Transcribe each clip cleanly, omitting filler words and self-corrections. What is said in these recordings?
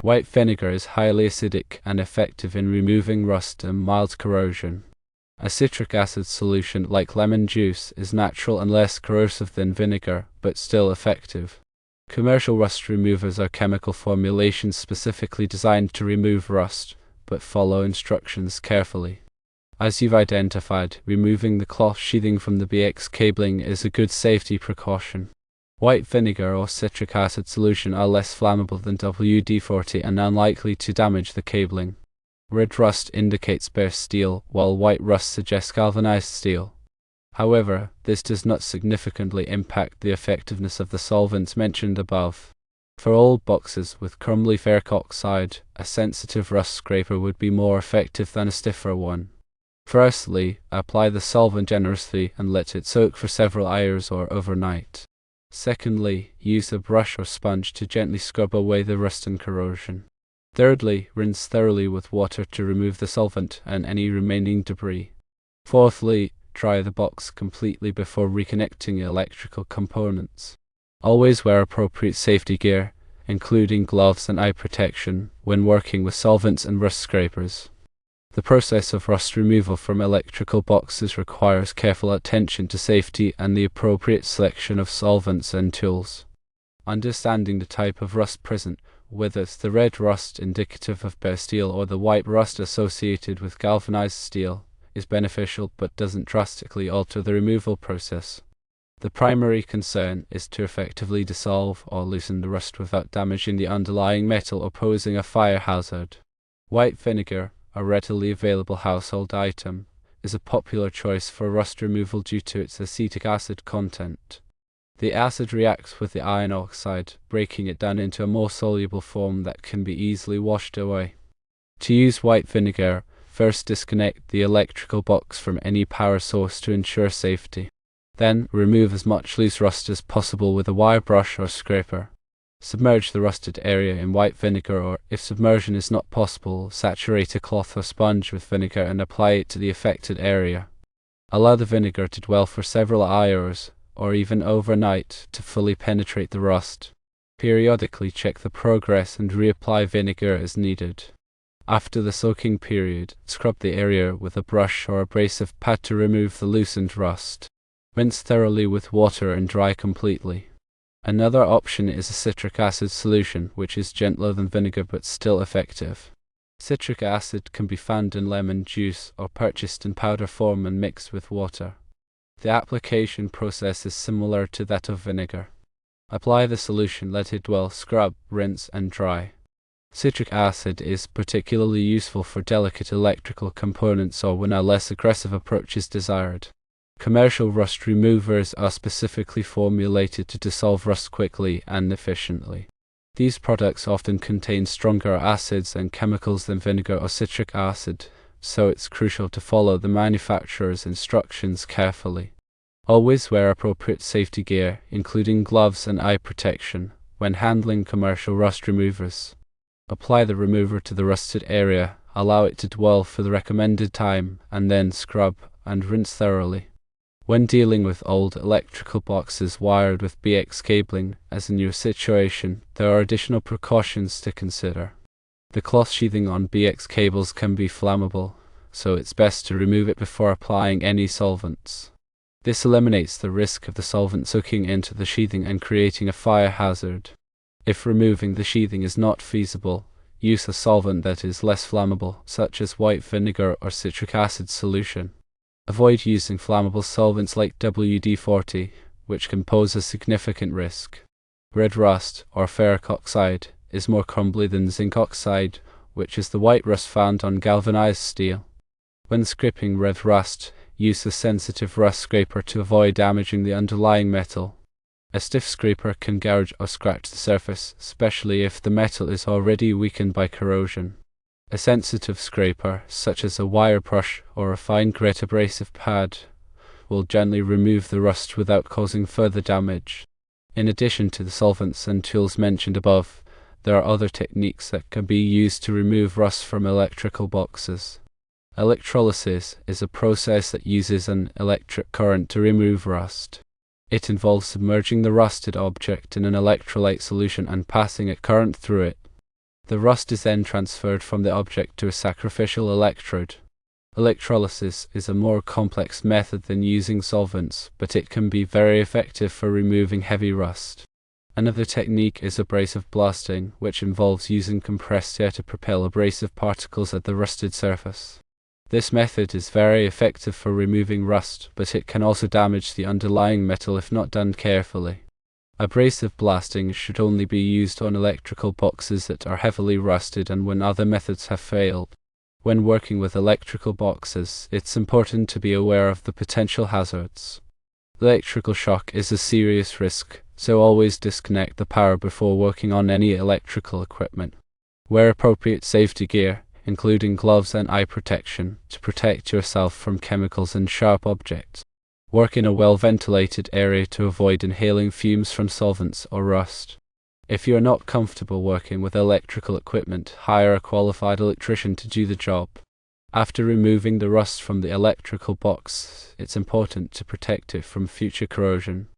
White vinegar is highly acidic and effective in removing rust and mild corrosion. A citric acid solution like lemon juice is natural and less corrosive than vinegar, but still effective. Commercial rust removers are chemical formulations specifically designed to remove rust, but follow instructions carefully. As you've identified, removing the cloth sheathing from the BX cabling is a good safety precaution. White vinegar or citric acid solution are less flammable than WD-40 and unlikely to damage the cabling. Red rust indicates bare steel, while white rust suggests galvanized steel. However, this does not significantly impact the effectiveness of the solvents mentioned above. For old boxes with crumbly ferric oxide, a sensitive rust scraper would be more effective than a stiffer one. Firstly, apply the solvent generously and let it soak for several hours or overnight. Secondly, use a brush or sponge to gently scrub away the rust and corrosion. Thirdly, rinse thoroughly with water to remove the solvent and any remaining debris. Fourthly, dry the box completely before reconnecting electrical components. Always wear appropriate safety gear, including gloves and eye protection, when working with solvents and rust scrapers. The process of rust removal from electrical boxes requires careful attention to safety and the appropriate selection of solvents and tools. Understanding the type of rust present, whether it's the red rust indicative of bare steel or the white rust associated with galvanized steel, is beneficial but doesn't drastically alter the removal process. The primary concern is to effectively dissolve or loosen the rust without damaging the underlying metal or posing a fire hazard. White vinegar, a readily available household item, is a popular choice for rust removal due to its acetic acid content. The acid reacts with the iron oxide, breaking it down into a more soluble form that can be easily washed away. To use white vinegar, first disconnect the electrical box from any power source to ensure safety. Then, remove as much loose rust as possible with a wire brush or scraper. Submerge the rusted area in white vinegar, or, if submersion is not possible, saturate a cloth or sponge with vinegar and apply it to the affected area. Allow the vinegar to dwell for several hours, or even overnight, to fully penetrate the rust. Periodically check the progress and reapply vinegar as needed. After the soaking period, scrub the area with a brush or abrasive pad to remove the loosened rust. Rinse thoroughly with water and dry completely. Another option is a citric acid solution, which is gentler than vinegar but still effective. Citric acid can be found in lemon juice or purchased in powder form and mixed with water. The application process is similar to that of vinegar. Apply the solution, let it dwell, scrub, rinse, and dry. Citric acid is particularly useful for delicate electrical components or when a less aggressive approach is desired. Commercial rust removers are specifically formulated to dissolve rust quickly and efficiently. These products often contain stronger acids and chemicals than vinegar or citric acid, so it's crucial to follow the manufacturer's instructions carefully. Always wear appropriate safety gear, including gloves and eye protection, when handling commercial rust removers. Apply the remover to the rusted area, allow it to dwell for the recommended time, and then scrub and rinse thoroughly. When dealing with old electrical boxes wired with BX cabling, as in your situation, there are additional precautions to consider. The cloth sheathing on BX cables can be flammable, so it's best to remove it before applying any solvents. This eliminates the risk of the solvent soaking into the sheathing and creating a fire hazard. If removing the sheathing is not feasible, use a solvent that is less flammable, such as white vinegar or citric acid solution. Avoid using flammable solvents like WD-40, which can pose a significant risk. Red rust, or ferric oxide, is more crumbly than zinc oxide, which is the white rust found on galvanized steel. When scraping red rust, use a sensitive rust scraper to avoid damaging the underlying metal. A stiff scraper can gouge or scratch the surface, especially if the metal is already weakened by corrosion. A sensitive scraper, such as a wire brush or a fine grit abrasive pad, will gently remove the rust without causing further damage. In addition to the solvents and tools mentioned above, there are other techniques that can be used to remove rust from electrical boxes. Electrolysis is a process that uses an electric current to remove rust. It involves submerging the rusted object in an electrolyte solution and passing a current through it. The rust is then transferred from the object to a sacrificial electrode. Electrolysis is a more complex method than using solvents, but it can be very effective for removing heavy rust. Another technique is abrasive blasting, which involves using compressed air to propel abrasive particles at the rusted surface. This method is very effective for removing rust, but it can also damage the underlying metal if not done carefully. Abrasive blasting should only be used on electrical boxes that are heavily rusted and when other methods have failed. When working with electrical boxes, it's important to be aware of the potential hazards. Electrical shock is a serious risk, so always disconnect the power before working on any electrical equipment. Wear appropriate safety gear, including gloves and eye protection, to protect yourself from chemicals and sharp objects. Work in a well-ventilated area to avoid inhaling fumes from solvents or rust. If you are not comfortable working with electrical equipment, hire a qualified electrician to do the job. After removing the rust from the electrical box, it's important to protect it from future corrosion.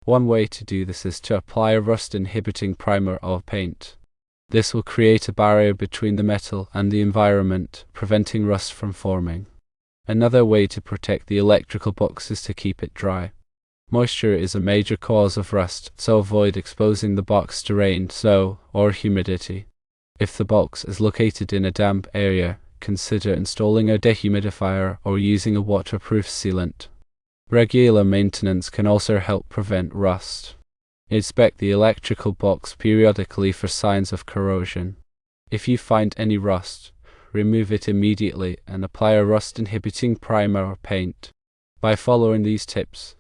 One way to do this is to apply a rust-inhibiting primer or paint. This will create a barrier between the metal and the environment, preventing rust from forming. Another way to protect the electrical box is to keep it dry. Moisture is a major cause of rust, so avoid exposing the box to rain, snow, or humidity. If the box is located in a damp area, consider installing a dehumidifier or using a waterproof sealant. Regular maintenance can also help prevent rust. Inspect the electrical box periodically for signs of corrosion. If you find any rust, remove it immediately and apply a rust-inhibiting primer or paint. By following these tips,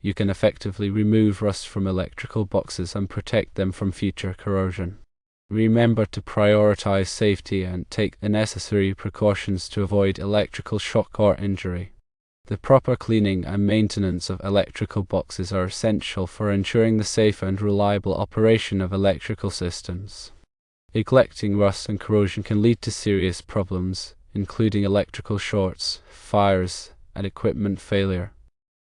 you can effectively remove rust from electrical boxes and protect them from future corrosion. Remember to prioritize safety and take the necessary precautions to avoid electrical shock or injury. The proper cleaning and maintenance of electrical boxes are essential for ensuring the safe and reliable operation of electrical systems. Neglecting rust and corrosion can lead to serious problems, including electrical shorts, fires, and equipment failure.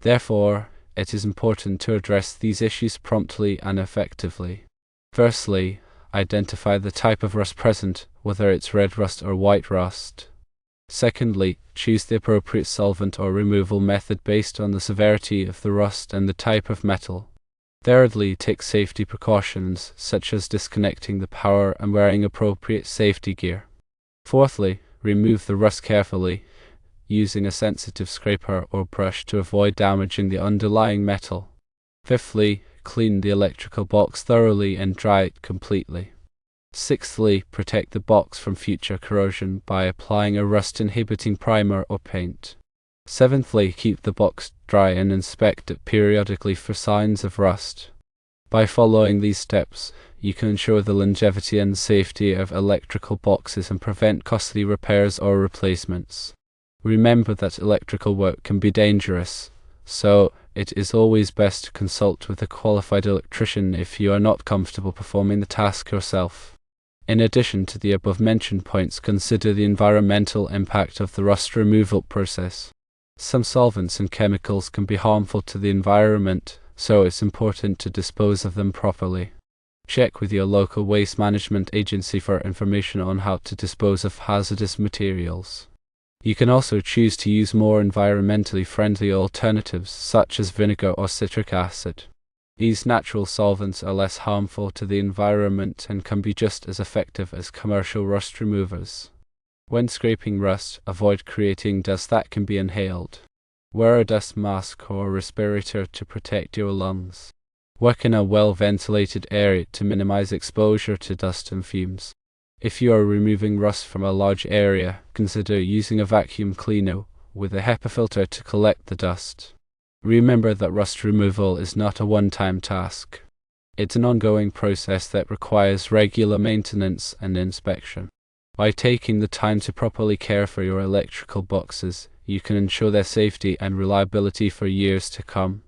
Therefore, it is important to address these issues promptly and effectively. Firstly, identify the type of rust present, whether it's red rust or white rust. Secondly, choose the appropriate solvent or removal method based on the severity of the rust and the type of metal. Thirdly, take safety precautions, such as disconnecting the power and wearing appropriate safety gear. Fourthly, remove the rust carefully, using a sensitive scraper or brush to avoid damaging the underlying metal. Fifthly, clean the electrical box thoroughly and dry it completely. Sixthly, protect the box from future corrosion by applying a rust-inhibiting primer or paint. Seventhly, keep the box dry and inspect it periodically for signs of rust. By following these steps, you can ensure the longevity and safety of electrical boxes and prevent costly repairs or replacements. Remember that electrical work can be dangerous, so it is always best to consult with a qualified electrician if you are not comfortable performing the task yourself. In addition to the above-mentioned points, consider the environmental impact of the rust removal process. Some solvents and chemicals can be harmful to the environment, so it's important to dispose of them properly. Check with your local waste management agency for information on how to dispose of hazardous materials. You can also choose to use more environmentally friendly alternatives, such as vinegar or citric acid. These natural solvents are less harmful to the environment and can be just as effective as commercial rust removers. When scraping rust, avoid creating dust that can be inhaled. Wear a dust mask or respirator to protect your lungs. Work in a well-ventilated area to minimize exposure to dust and fumes. If you are removing rust from a large area, consider using a vacuum cleaner with a HEPA filter to collect the dust. Remember that rust removal is not a one-time task. It's an ongoing process that requires regular maintenance and inspection. By taking the time to properly care for your electrical boxes, you can ensure their safety and reliability for years to come.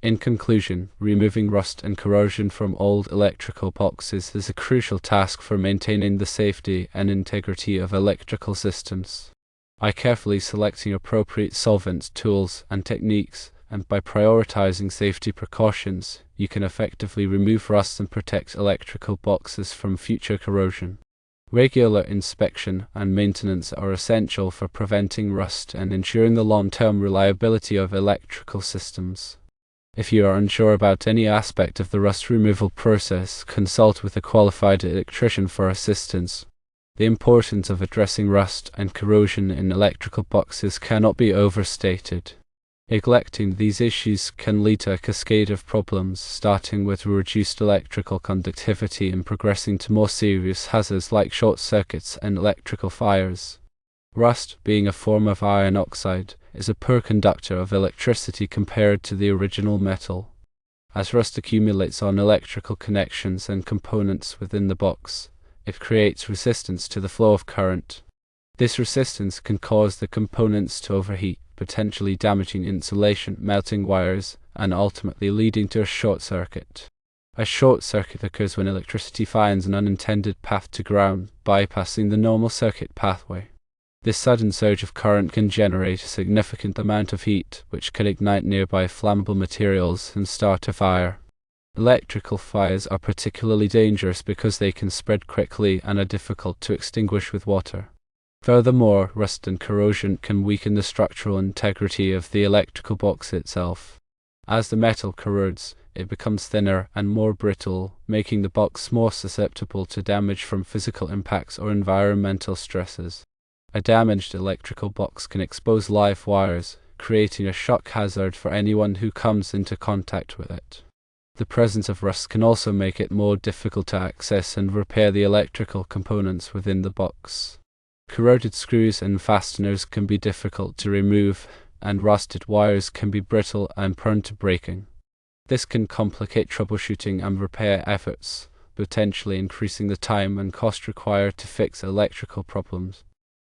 In conclusion, removing rust and corrosion from old electrical boxes is a crucial task for maintaining the safety and integrity of electrical systems. By carefully selecting appropriate solvents, tools, and techniques, and by prioritizing safety precautions, you can effectively remove rust and protect electrical boxes from future corrosion. Regular inspection and maintenance are essential for preventing rust and ensuring the long-term reliability of electrical systems. If you are unsure about any aspect of the rust removal process, consult with a qualified electrician for assistance. The importance of addressing rust and corrosion in electrical boxes cannot be overstated. Neglecting these issues can lead to a cascade of problems, starting with reduced electrical conductivity and progressing to more serious hazards like short circuits and electrical fires. Rust, being a form of iron oxide, is a poor conductor of electricity compared to the original metal. As rust accumulates on electrical connections and components within the box, it creates resistance to the flow of current. This resistance can cause the components to overheat, potentially damaging insulation, melting wires, and ultimately leading to a short circuit. A short circuit occurs when electricity finds an unintended path to ground, bypassing the normal circuit pathway. This sudden surge of current can generate a significant amount of heat, which can ignite nearby flammable materials and start a fire. Electrical fires are particularly dangerous because they can spread quickly and are difficult to extinguish with water. Furthermore, rust and corrosion can weaken the structural integrity of the electrical box itself. As the metal corrodes, it becomes thinner and more brittle, making the box more susceptible to damage from physical impacts or environmental stresses. A damaged electrical box can expose live wires, creating a shock hazard for anyone who comes into contact with it. The presence of rust can also make it more difficult to access and repair the electrical components within the box. Corroded screws and fasteners can be difficult to remove, and rusted wires can be brittle and prone to breaking. This can complicate troubleshooting and repair efforts, potentially increasing the time and cost required to fix electrical problems.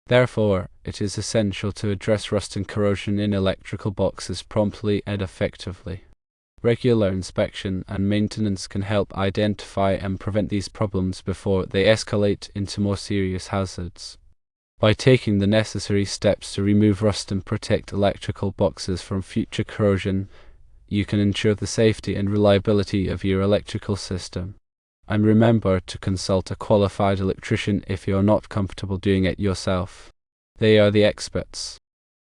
Therefore, it is essential to address rust and corrosion in electrical boxes promptly and effectively. Regular inspection and maintenance can help identify and prevent these problems before they escalate into more serious hazards. By taking the necessary steps to remove rust and protect electrical boxes from future corrosion, you can ensure the safety and reliability of your electrical system. And remember to consult a qualified electrician if you're not comfortable doing it yourself. They are the experts.